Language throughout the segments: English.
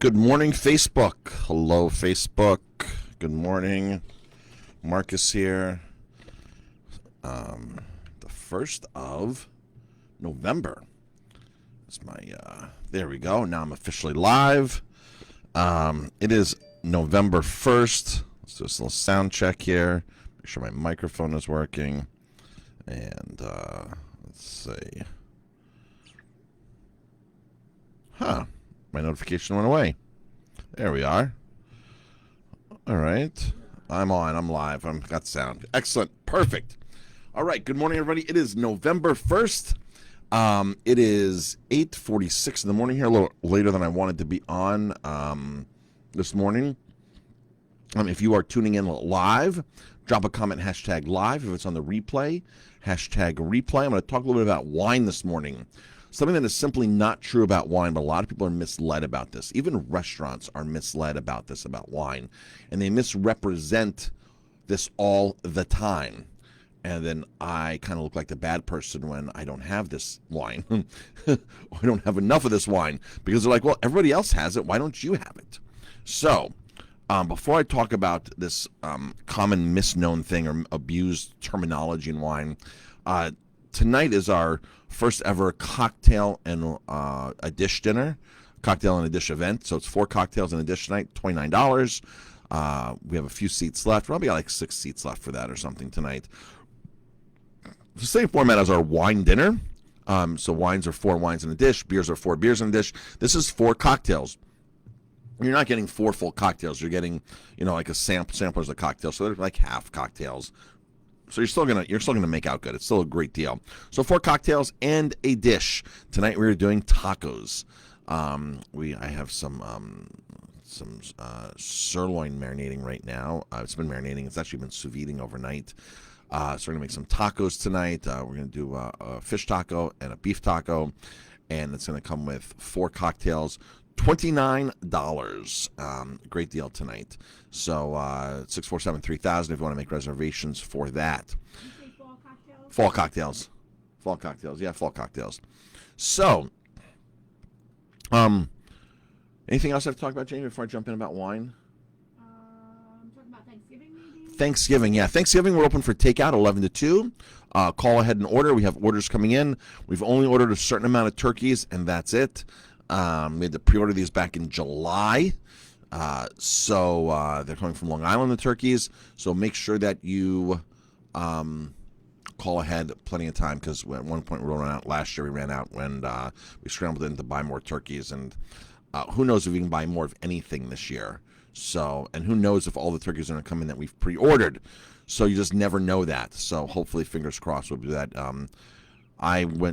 Good morning, Facebook. Hello, Facebook. Good morning. Marcus here. The 1st of November. That's my, there we go. Now I'm officially live. It is November 1st. Let's do this little sound check here. Make sure my microphone is working. And, let's see. My notification went away. There we are. All right. I'm on. I'm live. I've got sound. Excellent. Perfect. All right. Good morning, everybody. It is November 1st. It is 8:46 in the morning here, a little later than I wanted to be on this morning. If you are tuning in live, drop a comment, hashtag live. If it's on the replay, hashtag replay. I'm going to talk a little bit about wine this morning. Something that is simply not true about wine, but a lot of people are misled about this. Even restaurants are misled about this, about wine. And they misrepresent this all the time. And then I kind of look like the bad person when I don't have this wine. Or I don't have enough of this wine. Because they're like, well, everybody else has it. Why don't you have it? So, before I talk about this common misknown thing or abused terminology in wine, tonight is our first ever cocktail and a dish dinner, cocktail and a dish event. So it's 4 cocktails and a dish tonight, $29. We have a few seats left. Probably got like 6 seats left for that or something tonight. The same format as our wine dinner. So wines are 4 wines in a dish. Beers are 4 beers in a dish. This is 4 cocktails. You're not getting 4 full cocktails. You're getting, like a samplers of cocktails. So they're like half cocktails. So you're still gonna make out good. It's still a great deal. So 4 cocktails and a dish. Tonight we're doing tacos. I have some sirloin marinating right now. It's been marinating. It's actually been sous videing overnight. So we're gonna make some tacos tonight. We're gonna do a fish taco and a beef taco, and it's gonna come with 4 cocktails. $29. Great deal tonight. So 647-3000 if you want to make reservations for that. Did you say fall cocktails? Fall cocktails. Fall cocktails. Yeah, fall cocktails. So, anything else I have to talk about, Jamie, before I jump in about wine? Talking about Thanksgiving maybe? Thanksgiving, yeah. Thanksgiving, we're open for takeout 11 to 2. Call ahead and order. We have orders coming in. We've only ordered a certain amount of turkeys, and that's it. We had to pre-order these back in July. So they're coming from Long Island, the turkeys. So make sure that you call ahead plenty of time, because at one point we ran out. Last year we ran out when we scrambled in to buy more turkeys. And who knows if we can buy more of anything this year. So, and who knows if all the turkeys are going to come in that we've pre-ordered. So you just never know that. So hopefully, fingers crossed, we'll do that.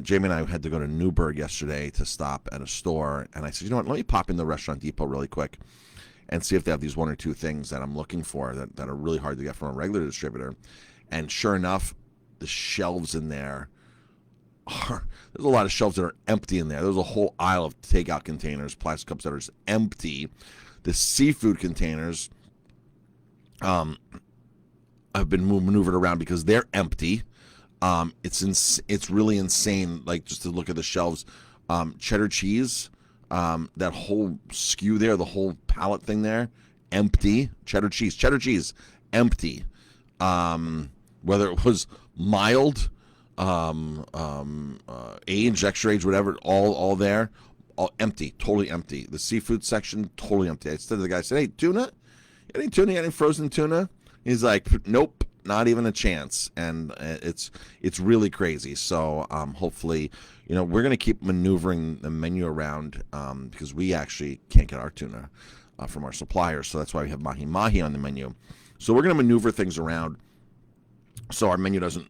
Jamie and I had to go to Newburgh yesterday to stop at a store, and I said, you know what, let me pop in the Restaurant Depot really quick and see if they have these 1 or 2 things that I'm looking for that are really hard to get from a regular distributor. And sure enough, the shelves in there there's a lot of shelves that are empty in there. There's a whole aisle of takeout containers, plastic cups that are just empty. The seafood containers have been maneuvered around because they're empty. It's really insane, like, just to look at the shelves. Cheddar cheese, that whole SKU there, the whole pallet thing there, empty. Cheddar cheese, empty. Whether it was mild, age, extra age, whatever, all there, all empty, totally empty. The seafood section, totally empty. I said to the guy, hey, tuna? Any tuna? Any frozen tuna? He's like, nope. Not even a chance, and it's really crazy. So hopefully, we're going to keep maneuvering the menu around because we actually can't get our tuna from our suppliers. So that's why we have mahi-mahi on the menu. So we're going to maneuver things around so our menu doesn't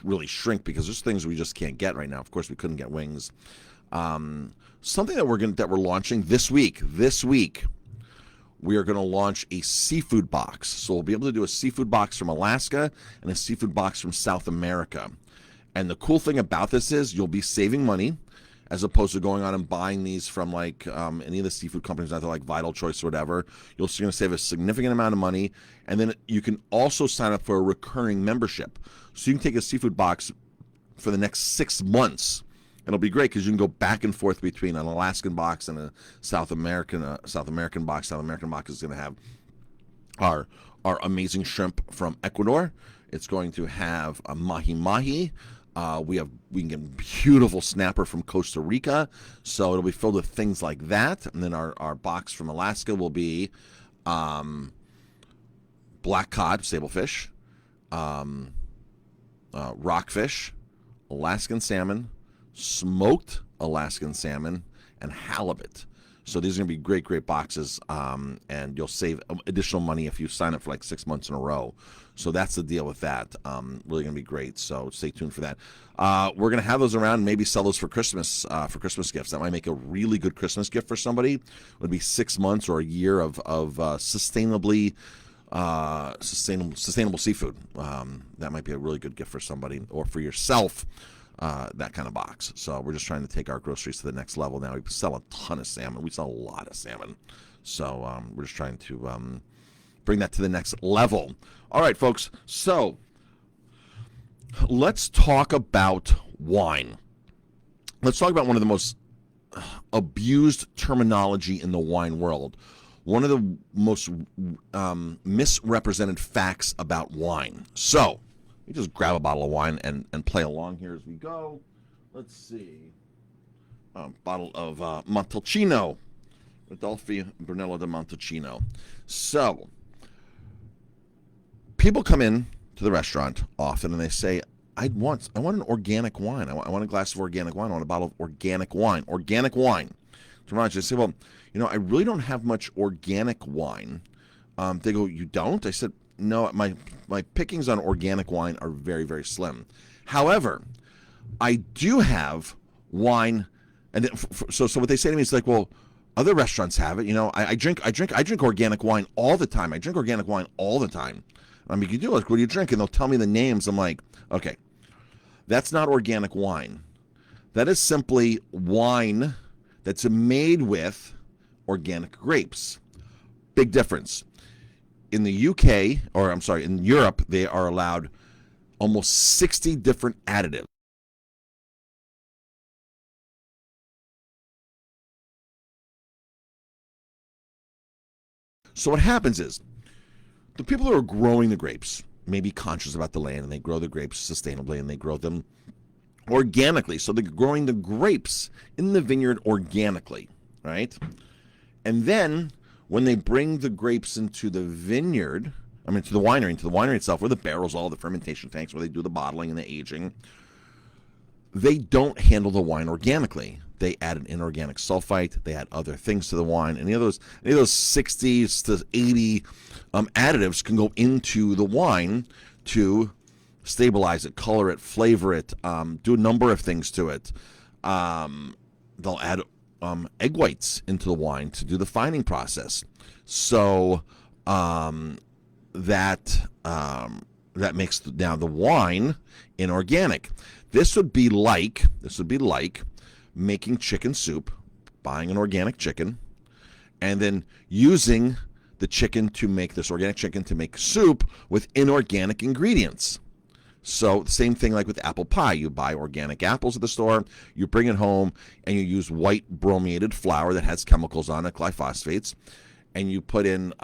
really shrink, because there's things we just can't get right now. Of course, we couldn't get wings. Something that we're launching this week. We are going to launch a seafood box. So we'll be able to do a seafood box from Alaska and a seafood box from South America. And the cool thing about this is you'll be saving money, as opposed to going on and buying these from like any of the seafood companies out there, like Vital Choice or whatever. You're going to save a significant amount of money. And then you can also sign up for a recurring membership. So you can take a seafood box for the next 6 months it'll be great because you can go back and forth between an Alaskan box and a South American box. South American box is going to have our amazing shrimp from Ecuador. It's going to have a mahi mahi. We can get beautiful snapper from Costa Rica, so it'll be filled with things like that. And then our box from Alaska will be black cod, sablefish, rockfish, Alaskan salmon, smoked Alaskan salmon, and halibut. So these are going to be great, great boxes, and you'll save additional money if you sign up for like 6 months in a row. So that's the deal with that. Really going to be great. So stay tuned for that. We're going to have those around, maybe sell those for Christmas gifts. That might make a really good Christmas gift for somebody. It would be 6 months or a year of sustainable seafood. That might be a really good gift for somebody or for yourself. That kind of box. So we're just trying to take our groceries to the next level now. We sell a ton of salmon. We sell a lot of salmon. So we're just trying to bring that to the next level. All right, folks. So let's talk about wine. Let's talk about one of the most abused terminology in the wine world. One of the most misrepresented facts about wine. So we just grab a bottle of wine and play along here as we go. Let's see. Bottle of Montalcino. Rodolfi Brunello de Montalcino. So, people come in to the restaurant often and they say, I want an organic wine. I want a glass of organic wine. I want a bottle of organic wine. Organic wine. I say, well, I really don't have much organic wine. They go, you don't? I said, no, my pickings on organic wine are very, very slim. However, I do have wine, and so what they say to me is like, well, other restaurants have it. I drink organic wine all the time. I drink organic wine all the time. I mean, you do like, what do you drink? And they'll tell me the names. I'm like, okay, that's not organic wine. That is simply wine that's made with organic grapes. Big difference. In the UK, or I'm sorry, in Europe, they are allowed almost 60 different additives. So what happens is, the people who are growing the grapes may be conscious about the land, and they grow the grapes sustainably, and they grow them organically. So they're growing the grapes in the vineyard organically, right? And then when they bring the grapes into the vineyard, to the winery itself, where the barrels, all the fermentation tanks, where they do the bottling and the aging, they don't handle the wine organically. They add an inorganic sulfite. They add other things to the wine. Any of those 60 to 80 additives can go into the wine to stabilize it, color it, flavor it, do a number of things to it. They'll add egg whites into the wine to do the fining process. So that makes now the wine inorganic. This would be like making chicken soup, buying an organic chicken, and then using the chicken to make this organic chicken to make soup with inorganic ingredients. So same thing like with apple pie. You buy organic apples at the store, you bring it home, and you use white brominated flour that has chemicals on it, glyphosates, and you put in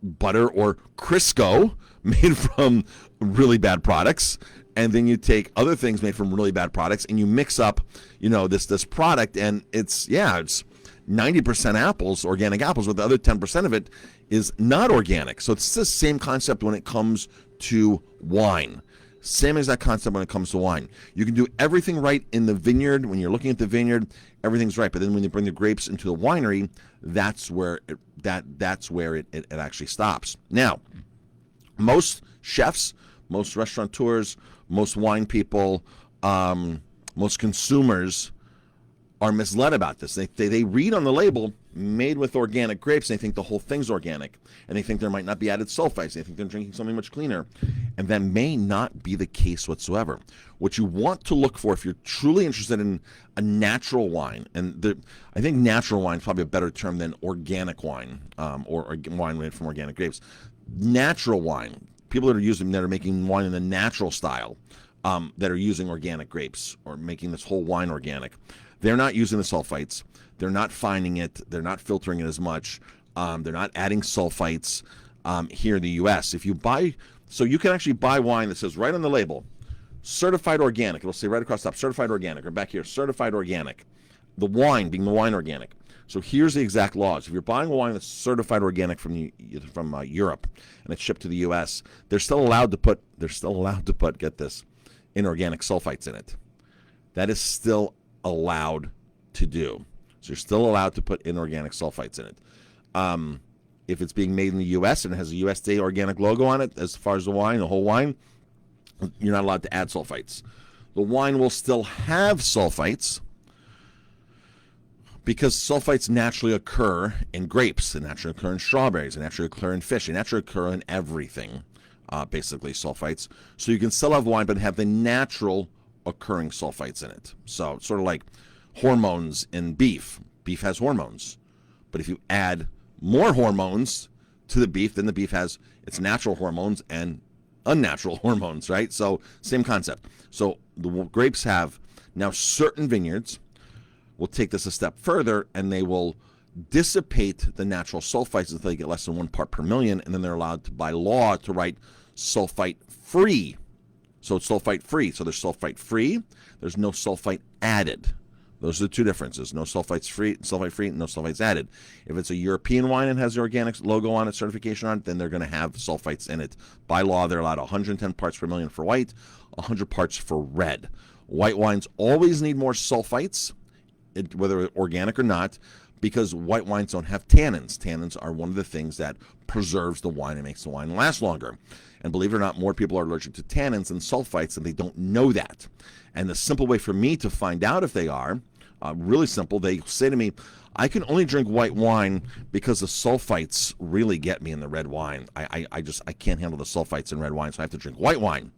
butter or Crisco made from really bad products, and then you take other things made from really bad products, and you mix up, this product, and it's 90% apples, organic apples, but the other 10% of it is not organic. So it's the same concept when it comes to wine. Same exact concept when it comes to wine. You can do everything right in the vineyard. When you're looking at the vineyard, everything's right. But then when you bring the grapes into the winery, that's where it actually stops. Now, most chefs, most restaurateurs, most wine people, most consumers are misled about this. They read on the label, made with organic grapes, and they think the whole thing's organic. And they think there might not be added sulfites. They think they're drinking something much cleaner. And that may not be the case whatsoever. What you want to look for if you're truly interested in a natural wine, and I think natural wine is probably a better term than organic wine, or wine made from organic grapes. Natural wine, people that are making wine in the natural style, that are using organic grapes or making this whole wine organic. They're not using the sulfites. They're not finding it. They're not filtering it as much. They're not adding sulfites here in the U.S. If you buy, so you can actually buy wine that says right on the label, certified organic. It'll say right across the top, certified organic, or back here, certified organic. The wine being the wine organic. So here's the exact laws. If you're buying a wine that's certified organic from Europe and it's shipped to the U.S., they're still allowed to put, get this, inorganic sulfites in it. That is still allowed to do. So you're still allowed to put inorganic sulfites in it. If it's being made in the U.S. and it has a USDA organic logo on it, as far as the wine, the whole wine, you're not allowed to add sulfites. The wine will still have sulfites because sulfites naturally occur in grapes, they naturally occur in strawberries, they naturally occur in fish, they naturally occur in everything, basically sulfites. So you can still have wine but have the natural occurring sulfites in it. So it's sort of like hormones in beef. Beef has hormones. But if you add more hormones to the beef, then the beef has its natural hormones and unnatural hormones, right? So same concept. So the grapes have now certain vineyards will take this a step further and they will dissipate the natural sulfites until they get less than 1 part per million, and then they're allowed to, by law, to write sulfite free. So it's sulfite free. So there's sulfite free, there's no sulfite added. Those are the two differences. No sulfite free, no sulfites added. If it's a European wine and has the organic logo on it, certification on it, then they're going to have sulfites in it. By law, they're allowed 110 parts per million for white, 100 parts for red. White wines always need more sulfites, whether organic or not, because white wines don't have tannins. Tannins are one of the things that preserves the wine and makes the wine last longer. And believe it or not, more people are allergic to tannins than sulfites, and they don't know that. And the simple way for me to find out if they are, really simple, they say to me, I can only drink white wine because the sulfites really get me in the red wine. I can't handle the sulfites in red wine, so I have to drink white wine.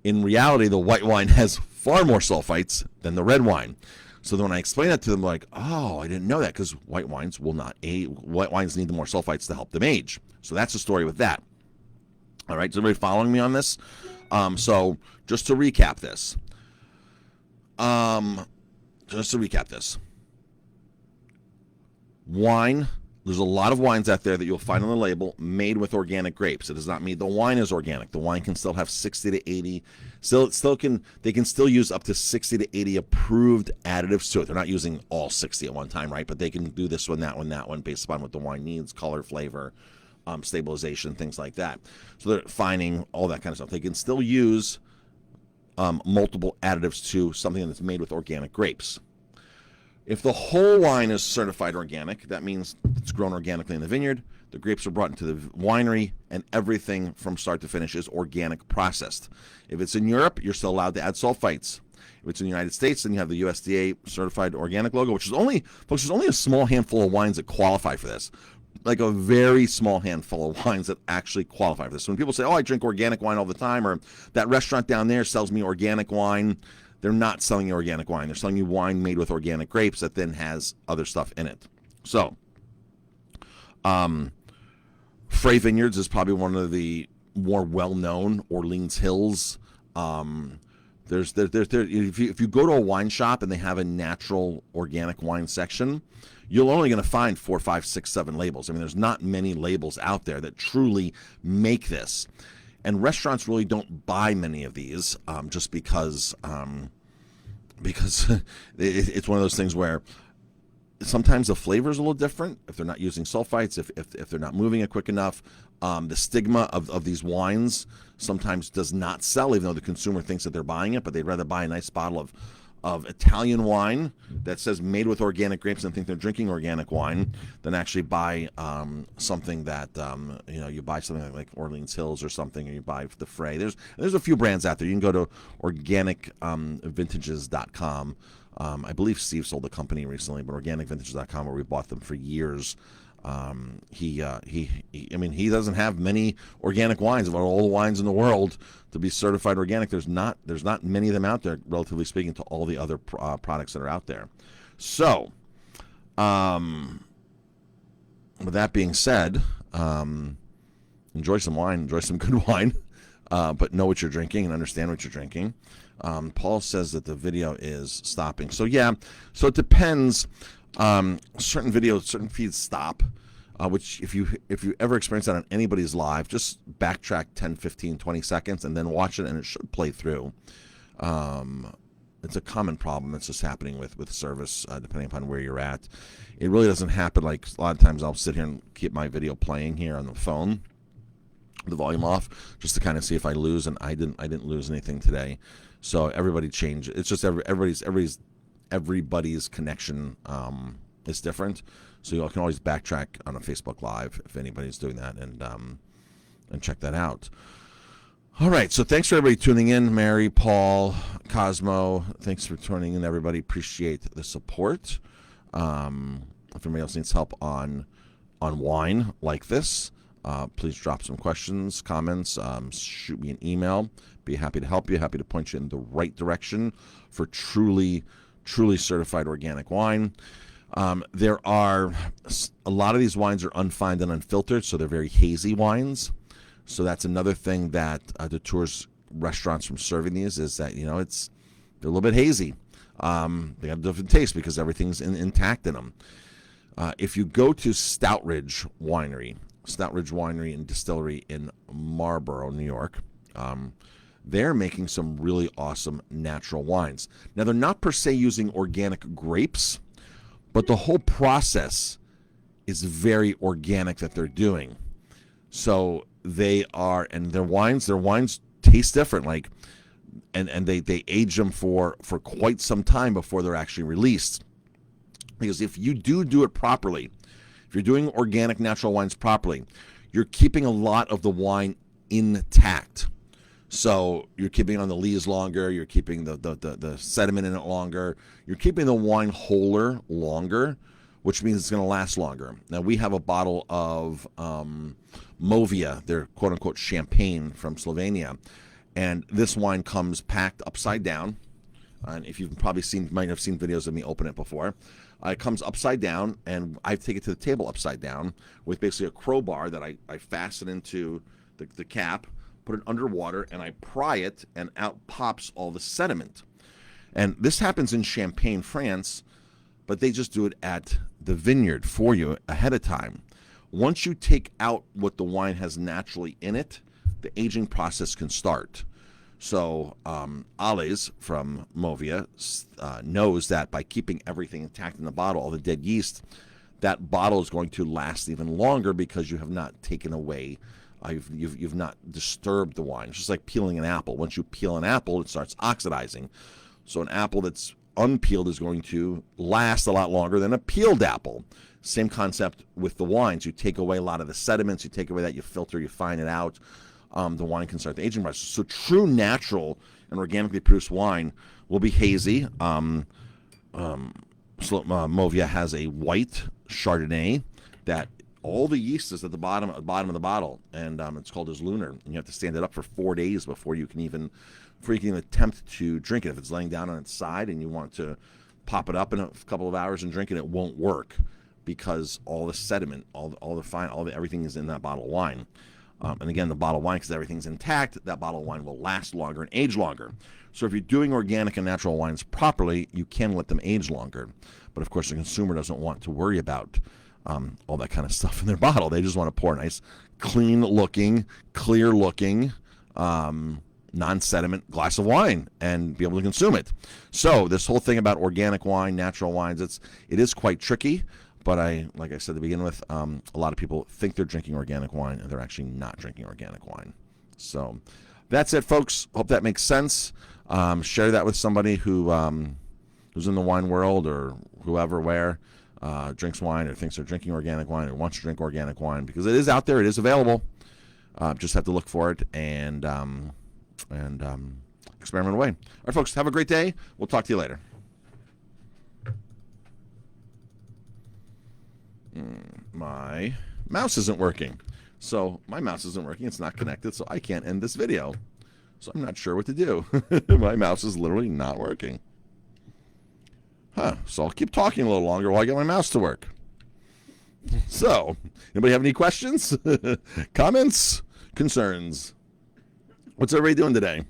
In reality, the white wine has far more sulfites than the red wine. So then when I explain that to them, like, oh, I didn't know that, because white wines will not age. White wines need the more sulfites to help them age. So that's the story with that. All right, is everybody following me on this? So just to recap this. Wine, there's a lot of wines out there that you'll find on the label made with organic grapes. It does not mean the wine is organic. The wine can still have 60 to 80. They can still use up to 60 to 80 approved additives to it. They're not using all 60 at one time, right? But they can do this one, that one, based upon what the wine needs, color, flavor, stabilization, things like that. So they're finding all that kind of stuff. They can still use multiple additives to something that's made with organic grapes. If the whole wine is certified organic, that means it's grown organically in the vineyard, the grapes are brought into the winery, and everything from start to finish is organic processed. If it's in Europe, you're still allowed to add sulfites. If it's in the United States, then you have the USDA certified organic logo, which is only, folks, there's only a small handful of wines that qualify for this. Like a very small handful of wines that actually qualify for this. So when people say, oh, I drink organic wine all the time, or that restaurant down there sells me organic wine, they're not selling you organic wine. They're selling you wine made with organic grapes that then has other stuff in it. So, Frey Vineyards is probably one of the more well-known. Orleans Hills. If you go to a wine shop and they have a natural organic wine section, you're only going to find 4, 5, 6, 7 labels. I mean, there's not many labels out there that truly make this. And restaurants really don't buy many of these just because it's one of those things where sometimes the flavor is a little different if they're not using sulfites, if they're not moving it quick enough. The stigma of these wines sometimes does not sell, even though the consumer thinks that they're buying it, but they'd rather buy a nice bottle of Italian wine that says made with organic grapes and think they're drinking organic wine than actually buy something that you buy something like Orleans Hills or something, or you buy the Frey. There's a few brands out there. You can go to organicvintages.com. I believe Steve sold the company recently, but organicvintages.com, where we bought them for years. He doesn't have many organic wines. Of all the wines in the world to be certified organic, there's not many of them out there, relatively speaking, to all the other products that are out there. So, with that being said, enjoy some wine, enjoy some good wine. but know what you're drinking and understand what you're drinking. Paul says that the video is stopping. So yeah, so it depends. Certain videos, certain feeds stop. Which if you ever experience that on anybody's live, just backtrack 10, 15, 20 seconds and then watch it, and it should play through. It's a common problem that's just happening with service, depending upon where you're at. It really doesn't happen. Like a lot of times I'll sit here and keep my video playing here on the phone, the volume off, just to kind of see if I lose, and I didn't lose anything today. So everybody changed. It's just everybody's connection is different. So you can always backtrack on a Facebook Live if anybody's doing that, and check that out. All right, so thanks for everybody tuning in. Mary, Paul, Cosmo, thanks for tuning in, everybody. Appreciate the support. If anybody else needs help on wine like this, please drop some questions, comments, shoot me an email. Be happy to help you, happy to point you in the right direction for truly certified organic wine. There are a lot of these wines are unfined and unfiltered, so they're very hazy wines. So that's another thing that detours restaurants from serving these, is that they're a little bit hazy. They got a different taste because everything's intact in them. If you go to Stoutridge Winery and Distillery in Marlborough, New York, they're making some really awesome natural wines. Now, they're not per se using organic grapes, but the whole process is very organic that they're doing. So they are, and their wines taste different. Like, and they age them for quite some time before they're actually released. Because if you do it properly, if you're doing organic natural wines properly, you're keeping a lot of the wine intact. So you're keeping it on the lees longer, you're keeping the sediment in it longer, you're keeping the wine wholer longer, which means it's going to last longer. Now, we have a bottle of Movia, their quote-unquote champagne from Slovenia, and this wine comes packed upside down. And if you've probably might have seen videos of me open it before, it comes upside down, and I take it to the table upside down with basically a crowbar that I fasten into the cap, put it underwater, and I pry it, and out pops all the sediment. And this happens in Champagne, France, but they just do it at the vineyard for you ahead of time. Once you take out what the wine has naturally in it, the aging process can start. So Ales from Movia knows that by keeping everything intact in the bottle, all the dead yeast, that bottle is going to last even longer because you have not taken away, you've not disturbed the wine. It's just like peeling an apple. Once you peel an apple, it starts oxidizing. So an apple that's unpeeled is going to last a lot longer than a peeled apple. Same concept with the wines. You take away a lot of the sediments, you take away that, you filter, you fine it out. The wine can start the aging process. So true natural and organically produced wine will be hazy. Movia has a white Chardonnay that all the yeast is at the bottom of the bottle, and it's called as lunar. And you have to stand it up for 4 days before you can even attempt to drink it. If it's laying down on its side and you want to pop it up in a couple of hours and drink it, it won't work because all the sediment, everything is in that bottle of wine. And again, the bottle of wine, because everything's intact, that bottle of wine will last longer and age longer. So if you're doing organic and natural wines properly, you can let them age longer. But of course, the consumer doesn't want to worry about all that kind of stuff in their bottle. They just want to pour a nice, clean-looking, clear-looking, non-sediment glass of wine and be able to consume it. So this whole thing about organic wine, natural wines, it is quite tricky. But like I said to begin with, a lot of people think they're drinking organic wine, and they're actually not drinking organic wine. So that's it, folks. Hope that makes sense. Share that with somebody who's in the wine world, or whoever, where drinks wine, or thinks they're drinking organic wine, or wants to drink organic wine, because it is out there. It is available. Just have to look for it and experiment away. All right, folks. Have a great day. We'll talk to you later. My mouse isn't working. So my mouse isn't working. It's not connected, so I can't end this video. So I'm not sure what to do. My mouse is literally not working. So I'll keep talking a little longer while I get my mouse to work. So, anybody have any questions? Comments? Concerns? What's everybody doing today?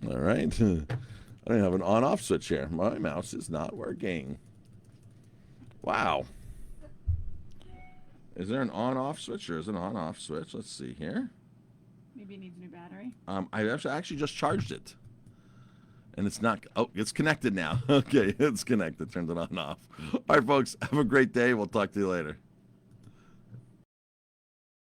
All right. I don't have an on-off switch here. My mouse is not working. Wow. Is there an on-off switch or is it an on-off switch? Let's see here. Maybe it needs a new battery. I actually just charged it. And it's not... Oh, it's connected now. Okay, it's connected. Turned it on and off. All right, folks. Have a great day. We'll talk to you later.